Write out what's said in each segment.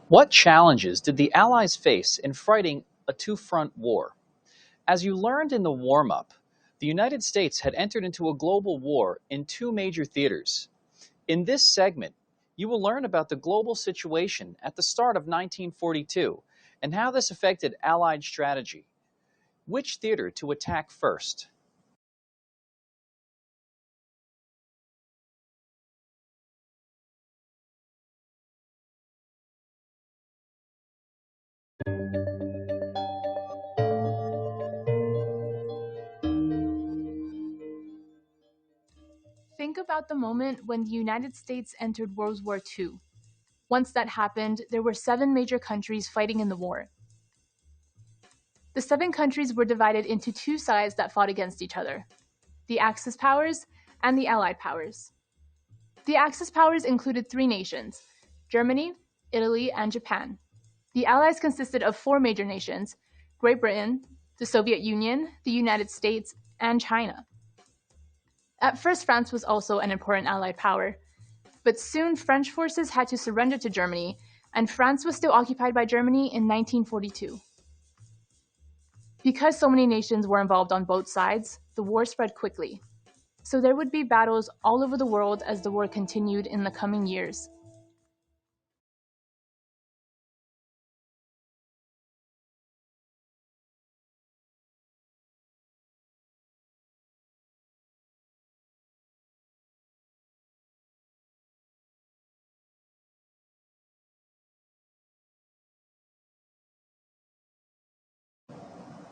What challenges did the Allies face in fighting a two-front war? As you learned in the warm-up, the United States had entered into a global war in two major theaters. In this segment, you will learn about the global situation at the start of 1942 and how this affected Allied strategy. Which theater to attack first? Think about the moment when the United States entered World War II. Once that happened, there were seven major countries fighting in the war. The seven countries were divided into two sides that fought against each other: the Axis powers and the Allied powers. The Axis powers included three nations: Germany, Italy, and Japan. The Allies consisted of four major nations: Great Britain, the Soviet Union, the United States, and China. At first, France was also an important Allied power, but soon French forces had to surrender to Germany, and France was still occupied by Germany in 1942. Because so many nations were involved on both sides, the war spread quickly. So there would be battles all over the world as the war continued in the coming years.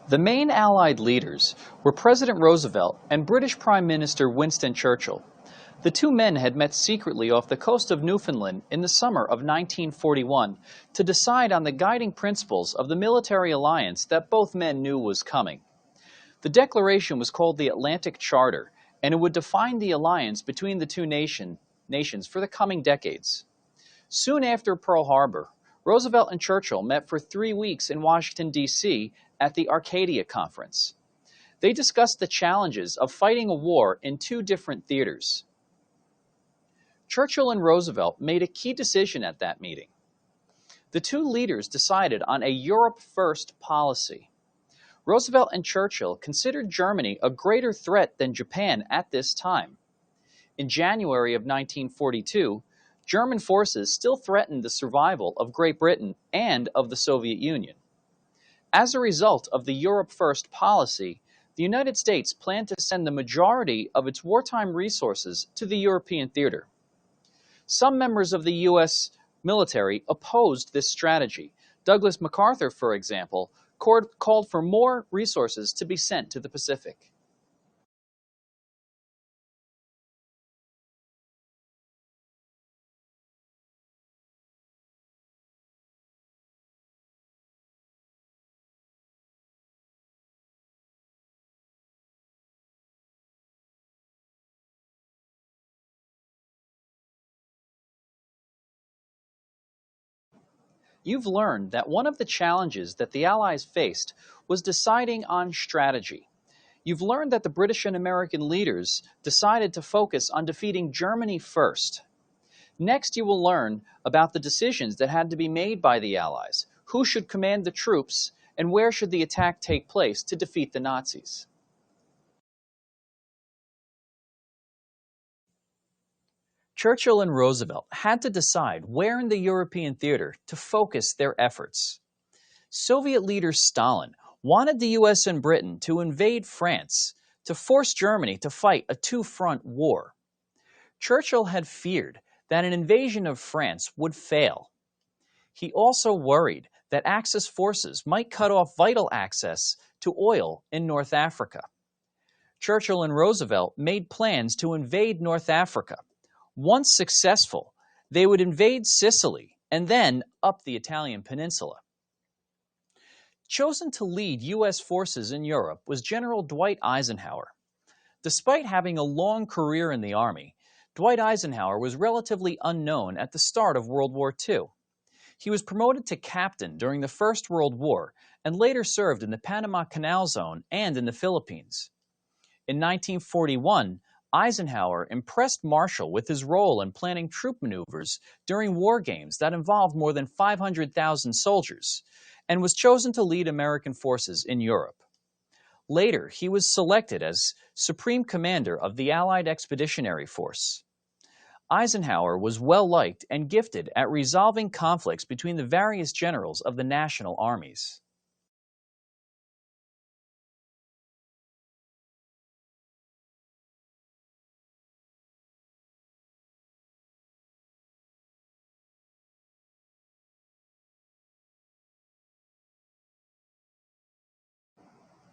The main Allied leaders were President Roosevelt and British Prime Minister Winston Churchill. The two men had met secretly off the coast of Newfoundland in the summer of 1941 to decide on the guiding principles of the military alliance that both men knew was coming. The declaration was called the Atlantic Charter, and it would define the alliance between the two nations for the coming decades. Soon after Pearl Harbor, Roosevelt and Churchill met for 3 weeks in Washington, D.C. at the Arcadia Conference. They discussed the challenges of fighting a war in two different theaters. Churchill and Roosevelt made a key decision at that meeting. The two leaders decided on a Europe First policy. Roosevelt and Churchill considered Germany a greater threat than Japan at this time. In January of 1942, German forces still threatened the survival of Great Britain and of the Soviet Union. As a result of the Europe First policy, the United States planned to send the majority of its wartime resources to the European theater. Some members of the U.S. military opposed this strategy. Douglas MacArthur, for example, called for more resources to be sent to the Pacific. You've learned that one of the challenges that the Allies faced was deciding on strategy. You've learned that the British and American leaders decided to focus on defeating Germany first. Next, you will learn about the decisions that had to be made by the Allies, who should command the troops, and where should the attack take place to defeat the Nazis. Churchill and Roosevelt had to decide where in the European theater to focus their efforts. Soviet leader Stalin wanted the US and Britain to invade France to force Germany to fight a two-front war. Churchill had feared that an invasion of France would fail. He also worried that Axis forces might cut off vital access to oil in North Africa. Churchill and Roosevelt made plans to invade North Africa. Once successful, they would invade Sicily and then up the Italian peninsula. Chosen to lead U.S. forces in Europe was General Dwight Eisenhower. Despite having a long career in the Army, Dwight Eisenhower was relatively unknown at the start of World War II. He was promoted to captain during the First World War and later served in the Panama Canal Zone and in the Philippines. In 1941, Eisenhower impressed Marshall with his role in planning troop maneuvers during war games that involved more than 500,000 soldiers, and was chosen to lead American forces in Europe. Later, he was selected as Supreme Commander of the Allied Expeditionary Force. Eisenhower was well liked and gifted at resolving conflicts between the various generals of the national armies.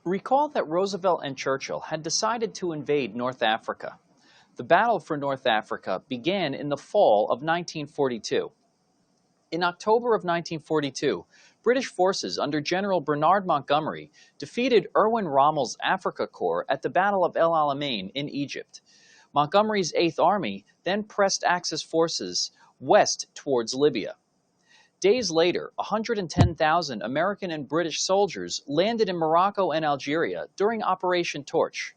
Recall that Roosevelt and Churchill had decided to invade North Africa. The battle for North Africa began in the fall of 1942. In October of 1942, British forces under General Bernard Montgomery defeated Erwin Rommel's Afrika Korps at the Battle of El Alamein in Egypt. Montgomery's Eighth Army then pressed Axis forces west towards Libya. Days later, 110,000 American and British soldiers landed in Morocco and Algeria during Operation Torch.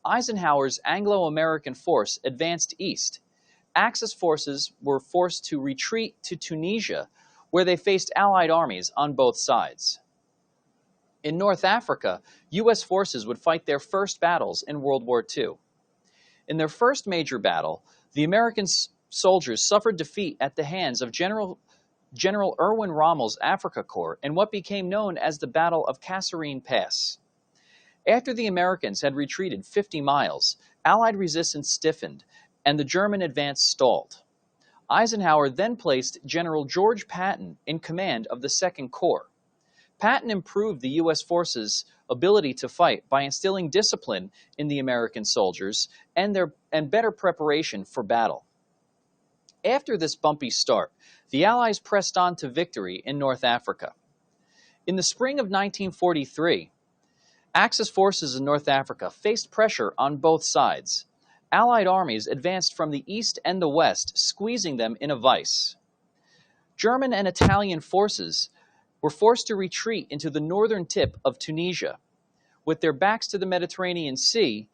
Eisenhower's Anglo-American force advanced east. Axis forces were forced to retreat to Tunisia, where they faced Allied armies on both sides. In North Africa, U.S. forces would fight their first battles in World War II. In their first major battle, the American soldiers suffered defeat at the hands of General Erwin Rommel's Afrika Korps in what became known as the Battle of Kasserine Pass. After the Americans had retreated 50 miles, Allied resistance stiffened, and the German advance stalled. Eisenhower then placed General George Patton in command of the Second Corps. Patton improved the U.S. forces' ability to fight by instilling discipline in the American soldiers and better preparation for battle. After this bumpy start, the Allies pressed on to victory in North Africa. In the spring of 1943, Axis forces in North Africa faced pressure on both sides. Allied armies advanced from the east and the west, squeezing them in a vice. German and Italian forces were forced to retreat into the northern tip of Tunisia. With their backs to the Mediterranean Sea,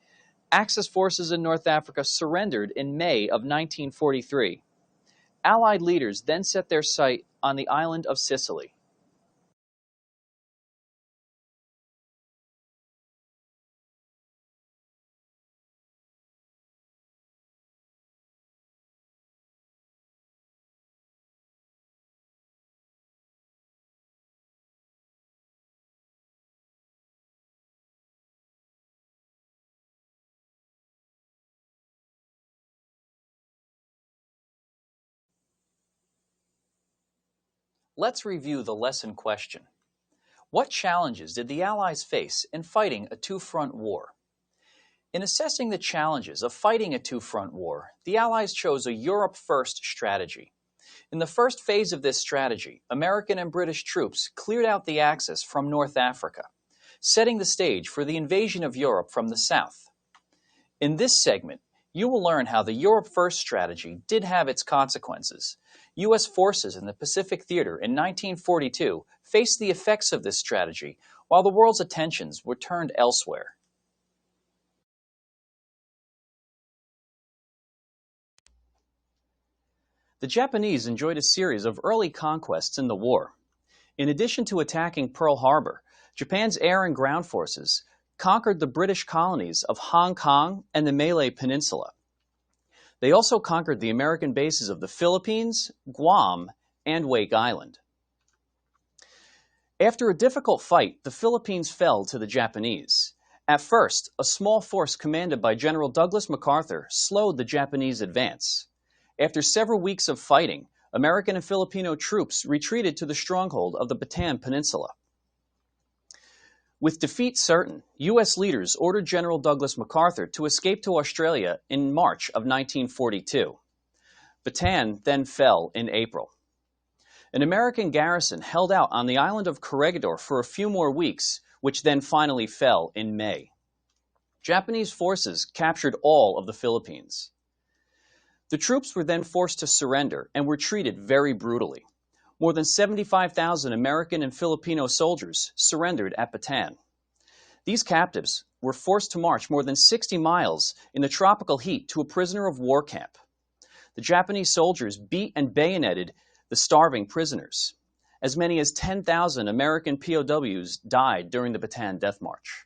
Axis forces in North Africa surrendered in May of 1943. Allied leaders then set their sight on the island of Sicily. Let's review the lesson question. What challenges did the Allies face in fighting a two-front war? In assessing the challenges of fighting a two-front war, the Allies chose a Europe-first strategy. In the first phase of this strategy, American and British troops cleared out the Axis from North Africa, setting the stage for the invasion of Europe from the south. In this segment, you will learn how the Europe-first strategy did have its consequences. U.S. forces in the Pacific Theater in 1942 faced the effects of this strategy, while the world's attentions were turned elsewhere. The Japanese enjoyed a series of early conquests in the war. In addition to attacking Pearl Harbor, Japan's air and ground forces conquered the British colonies of Hong Kong and the Malay Peninsula. They also conquered the American bases of the Philippines, Guam, and Wake Island. After a difficult fight, the Philippines fell to the Japanese. At first, a small force commanded by General Douglas MacArthur slowed the Japanese advance. After several weeks of fighting, American and Filipino troops retreated to the stronghold of the Bataan Peninsula. With defeat certain, U.S. leaders ordered General Douglas MacArthur to escape to Australia in March of 1942. Bataan then fell in April. An American garrison held out on the island of Corregidor for a few more weeks, which then finally fell in May. Japanese forces captured all of the Philippines. The troops were then forced to surrender and were treated very brutally. More than 75,000 American and Filipino soldiers surrendered at Bataan. These captives were forced to march more than 60 miles in the tropical heat to a prisoner of war camp. The Japanese soldiers beat and bayoneted the starving prisoners. As many as 10,000 American POWs died during the Bataan Death March.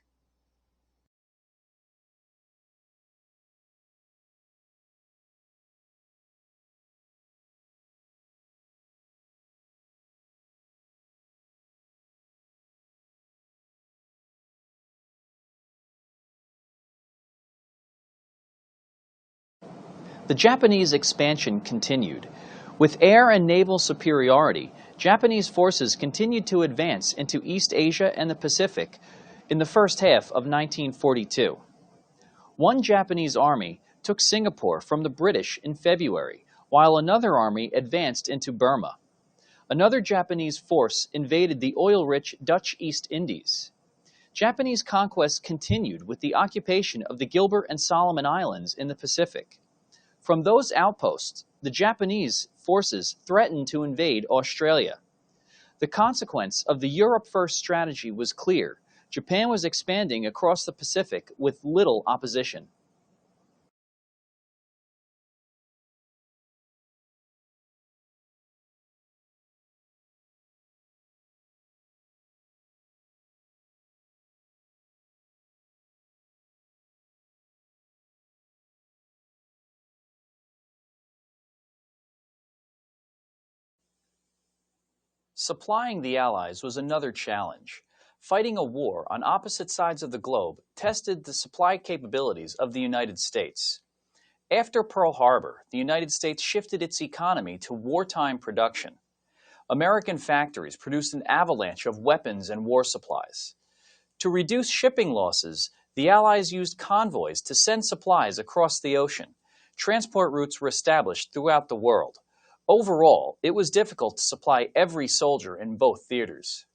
The Japanese expansion continued. With air and naval superiority, Japanese forces continued to advance into East Asia and the Pacific in the first half of 1942. One Japanese army took Singapore from the British in February, while another army advanced into Burma. Another Japanese force invaded the oil-rich Dutch East Indies. Japanese conquest continued with the occupation of the Gilbert and Solomon Islands in the Pacific. From those outposts, the Japanese forces threatened to invade Australia. The consequence of the Europe First strategy was clear. Japan was expanding across the Pacific with little opposition. Supplying the Allies was another challenge. Fighting a war on opposite sides of the globe tested the supply capabilities of the United States. After Pearl Harbor, the United States shifted its economy to wartime production. American factories produced an avalanche of weapons and war supplies. To reduce shipping losses, the Allies used convoys to send supplies across the ocean. Transport routes were established throughout the world. Overall, it was difficult to supply every soldier in both theaters.